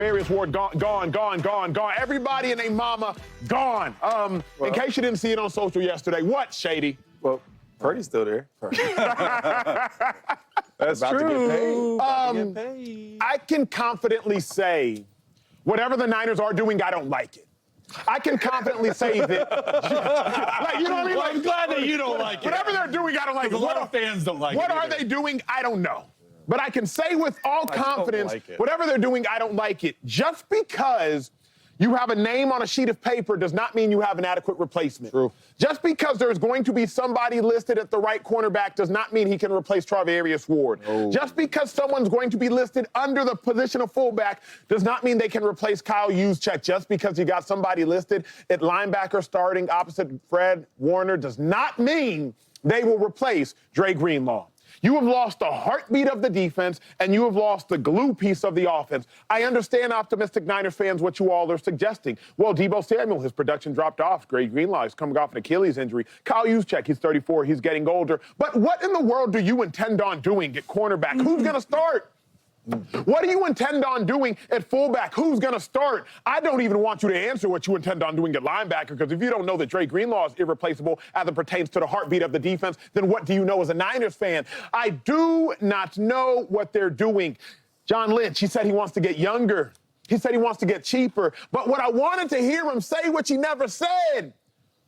Arius Ward gone. Everybody and their mama gone. In case you didn't see it on social yesterday, what, Shady? Well, Purdy's still there. That's about true. To get paid. I can confidently say, whatever the Niners are doing, I don't like it. I can confidently say that. Like, you know what I mean? Well, I'm glad that you don't like it. Whatever they're doing, I don't like it. A lot of fans don't like it. What are they doing? I don't know. But I can say with all confidence, whatever they're doing, I don't like it. Just because you have a name on a sheet of paper does not mean you have an adequate replacement. True. Just because there's going to be somebody listed at the right cornerback does not mean he can replace Arius Ward. Oh. Just because someone's going to be listed under the position of fullback does not mean they can replace Kyle Juszczyk. Just because you got somebody listed at linebacker starting opposite Fred Warner does not mean they will replace LB Greenlaw. You have lost the heartbeat of the defense, and you have lost the glue piece of the offense. I understand, optimistic Niners fans, what you all are suggesting. Well, Deebo Samuel, his production dropped off. LB Greenlaw is coming off an Achilles injury. Kyle Juszczyk, he's 34, he's getting older. But what in the world do you intend on doing at cornerback? Who's going to start? What do you intend on doing at fullback? Who's going to start? I don't even want you to answer what you intend on doing at linebacker, because if you don't know that LB Greenlaw is irreplaceable as it pertains to the heartbeat of the defense, then what do you know as a Niners fan? I do not know what they're doing. John Lynch, he said he wants to get younger. He said he wants to get cheaper. But what I wanted to hear him say, which he never said,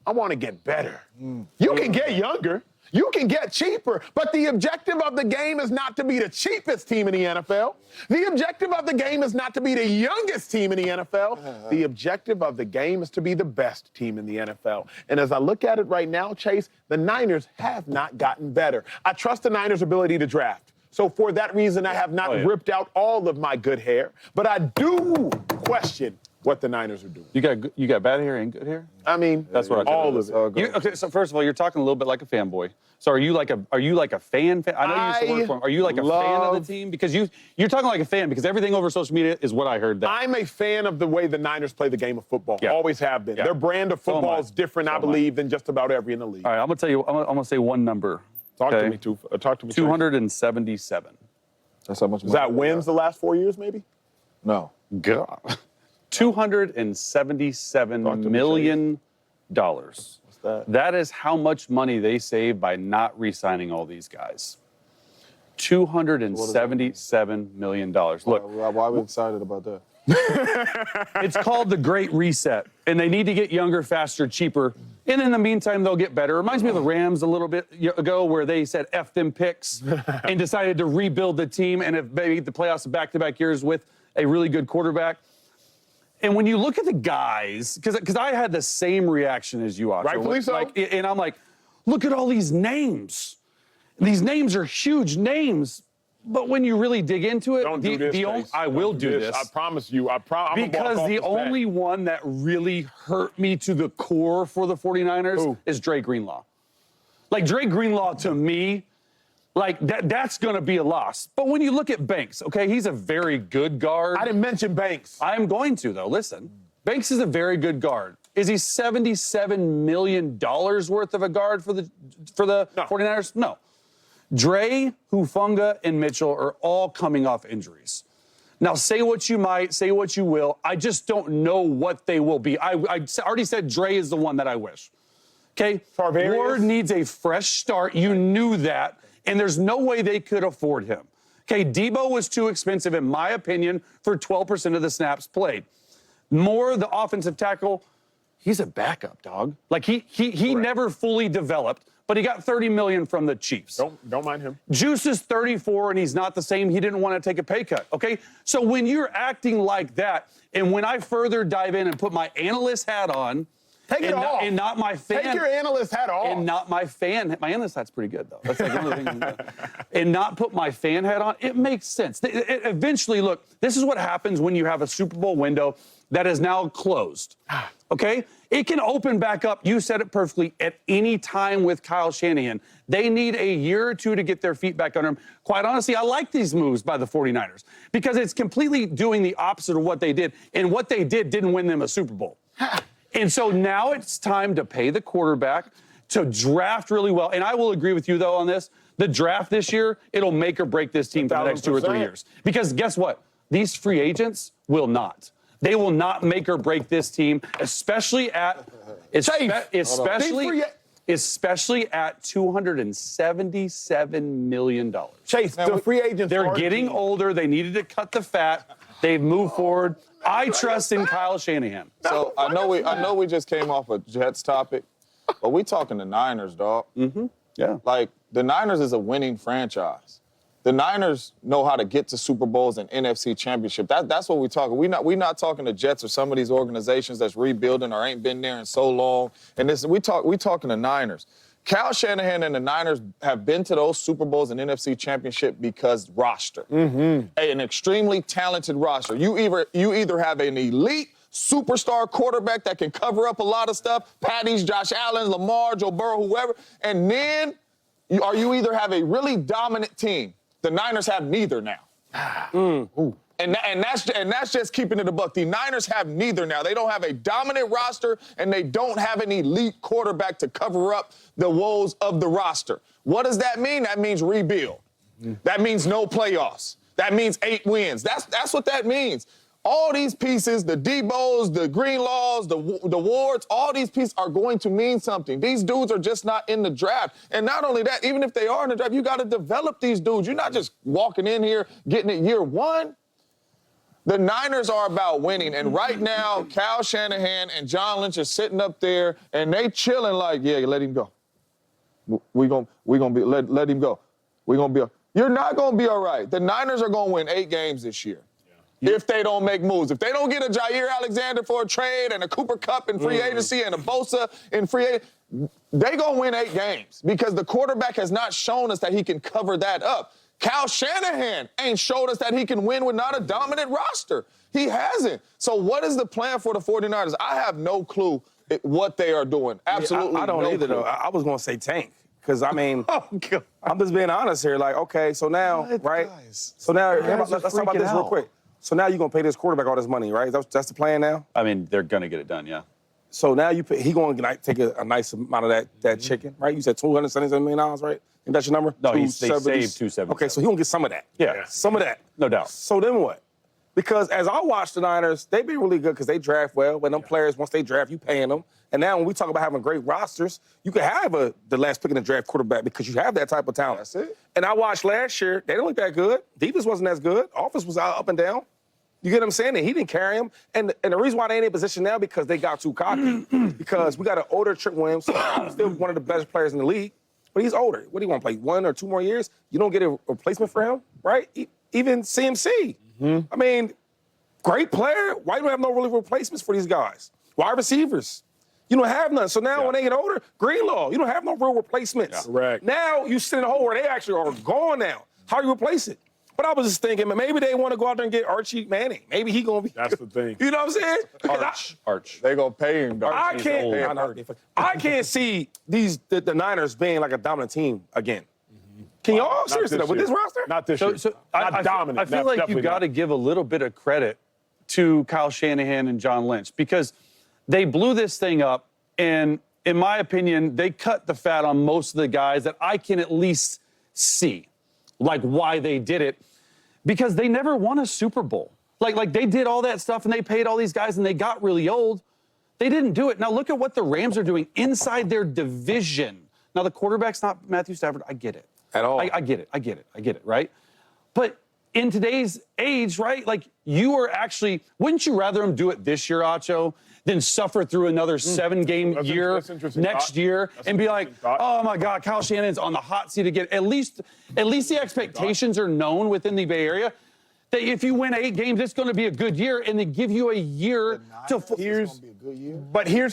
I want to get better. You can get younger. You can get cheaper, but the objective of the game is not to be the cheapest team in the NFL. The objective of the game is not to be the youngest team in the NFL. The objective of the game is to be the best team in the NFL. And as I look at it right now, Chase, the Niners have not gotten better. I trust the Niners' ability to draft. So for that reason, I have not ripped out all of my good hair, but I do question what the Niners are doing. You got bad hair and good hair? I mean, that's what all of it. Okay, so first of all, you're talking a little bit like a fanboy. So are you like a fan? I know you used to work for him. Are you like a fan of the team? Because you're talking like a fan, because everything over social media is what I heard. I'm a fan of the way the Niners play the game of football. Yeah. Always have been. Yeah. Their brand of football is different, I believe, than just about every in the league. All right, I'm gonna tell you. I'm gonna say one number. Talk to me. 277. That's how much. Is that wins the last 4 years, maybe? No. God. $277 million. What's that? That is how much money they save by not re-signing all these guys. $277 million. Look, why are we excited about that? It's called the Great Reset, and they need to get younger, faster, cheaper. And in the meantime, they'll get better. It reminds me of the Rams a little bit ago, where they said F them picks and decided to rebuild the team and have made the playoffs back-to-back years with a really good quarterback. And when you look at the guys, because I had the same reaction as you, Acho. Rightfully so. And I'm like, look at all these names. These names are huge names. But when you really dig into it, Don't do this, I will do this. I promise you. Because the only one that really hurt me to the core for the 49ers is LB Greenlaw. Like, LB Greenlaw, to me, like, that's going to be a loss. But when you look at Banks, okay, he's a very good guard. I didn't mention Banks. I'm going to, though. Listen, Banks is a very good guard. Is he $77 million worth of a guard for the 49ers? No. Dre, Hufanga, and Mitchell are all coming off injuries. Now, say what you might, say what you will. I just don't know what they will be. I already said Dre is the one that I wish. Okay? Ward needs a fresh start. You knew that. And there's no way they could afford him. Okay, Deebo was too expensive, in my opinion, for 12% of the snaps played. Moore, the offensive tackle, he's a backup, dog. Like, he never fully developed, but he got $30 million from the Chiefs. Don't mind him. Juice is 34, and he's not the same. He didn't want to take a pay cut, okay? So when you're acting like that, and when I further dive in and put my analyst hat on, Take it off. And not my fan. Take your analyst hat off. And not my fan. My analyst hat's pretty good, though. That's like one of the things. And not put my fan hat on. It makes sense. Eventually, look, this is what happens when you have a Super Bowl window that is now closed. Okay? It can open back up. You said it perfectly. At any time with Kyle Shanahan. They need a year or two to get their feet back under him. Quite honestly, I like these moves by the 49ers because it's completely doing the opposite of what they did. And what they did didn't win them a Super Bowl. And so now it's time to pay the quarterback, to draft really well. And I will agree with you, though, on this. The draft this year, it'll make or break this team for the next 2 or 3 years. Because guess what? These free agents will not. They will not make or break this team, especially at $277 million. Chase, the free agents They're getting older. They needed to cut the fat. They've moved forward. I trust in Kyle Shanahan. So I know we just came off a Jets topic, but we talking the Niners, dog. Mm-hmm. Yeah. Like, the Niners is a winning franchise. The Niners know how to get to Super Bowls and NFC Championship. That's what we're talking. We're not talking the Jets or some of these organizations that's rebuilding or ain't been there in so long. And we talking the Niners. Kyle Shanahan and the Niners have been to those Super Bowls and NFC Championship because roster. Mm-hmm. An extremely talented roster. You either have an elite superstar quarterback that can cover up a lot of stuff, Patty's, Josh Allen, Lamar, Joe Burrow, whoever, and then you either have a really dominant team. The Niners have neither now. And that's just keeping it a buck. The Niners have neither now. They don't have a dominant roster, and they don't have an elite quarterback to cover up the woes of the roster. What does that mean? That means rebuild. That means no playoffs. That means 8 wins. That's what that means. All these pieces, the Deebos, the Greenlaws, the Wards, all these pieces are going to mean something. These dudes are just not in the draft. And not only that, even if they are in the draft, you got to develop these dudes. You're not just walking in here, getting it year one. The Niners are about winning. And right now, Kyle Shanahan and John Lynch are sitting up there, and they chilling like, yeah, let him go. We gonna be, let him go. We're going to be, you're not going to be all right. The Niners are going to win 8 games this year. If they don't make moves. If they don't get a Jair Alexander for a trade and a Cooper Kupp in free agency and a Bosa in free agency, they going to win 8 games because the quarterback has not shown us that he can cover that up. Kyle Shanahan ain't showed us that he can win with not a dominant roster. He hasn't. So what is the plan for the 49ers? I have no clue what they are doing. Absolutely I don't either, though. I was going to say tank. Because, I mean, I'm just being honest here. Like, okay, so now, right? So now, let's talk about this real quick. So now you're going to pay this quarterback all this money, right? That's the plan now? I mean, they're going to get it done, yeah. So now he going to take a nice amount of that chicken, right? You said $277 million, right? Think that's your number? No, they saved $277. Okay, so he going to get some of that. Yeah. Some of that. No doubt. So then what? Because as I watch the Niners, they've been really good because they draft well. When them players, once they draft, you paying them. And now when we talk about having great rosters, you can have the last pick in the draft quarterback because you have that type of talent. That's it. And I watched last year, they didn't look that good. Defense wasn't as good. Offense was out up and down. You get what I'm saying? And he didn't carry him. And the reason why they ain't in position now because they got too cocky. Because we got an older Trent Williams, still one of the best players in the league, but he's older. What do you want to play, 1 or 2 more years? You don't get a replacement for him, right? Even CMC. I mean, great player. Why do you have no really replacements for these guys? Wide receivers. You don't have none. So now when they get older, Greenlaw, you don't have no real replacements. Correct. Now you sit in a hole where they actually are gone now. How do you replace it? But I was just thinking, man, maybe they want to go out there and get Archie Manning. Maybe he going to be. That's the thing. You know what I'm saying? Arch. They going to pay him, dog. I can't see the Niners being like a dominant team again. Can y'all seriously with this roster? Not this year. Not dominant. I feel like you got to give a little bit of credit to Kyle Shanahan and John Lynch because they blew this thing up, and in my opinion, they cut the fat on most of the guys that I can at least see, like why they did it, because they never won a Super Bowl. Like they did all that stuff and they paid all these guys and they got really old. They didn't do it. Now look at what the Rams are doing inside their division. Now the quarterback's not Matthew Stafford. I get it. At all. I get it, right? But in today's age, right, like you are actually, wouldn't you rather them do it this year, Acho, than suffer through another 7-game year next year and be like, oh my God, Kyle Shanahan's on the hot seat again. At least the expectations are known within the Bay Area that if you win 8 games, it's going to be a good year, and they give you a year to.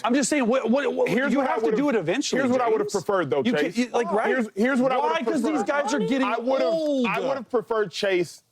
I'm just saying, you have to do it eventually. Here's what I would have preferred, though, Chase. Right? Here's what I would have preferred. Because these guys are getting old. I would have preferred Chase.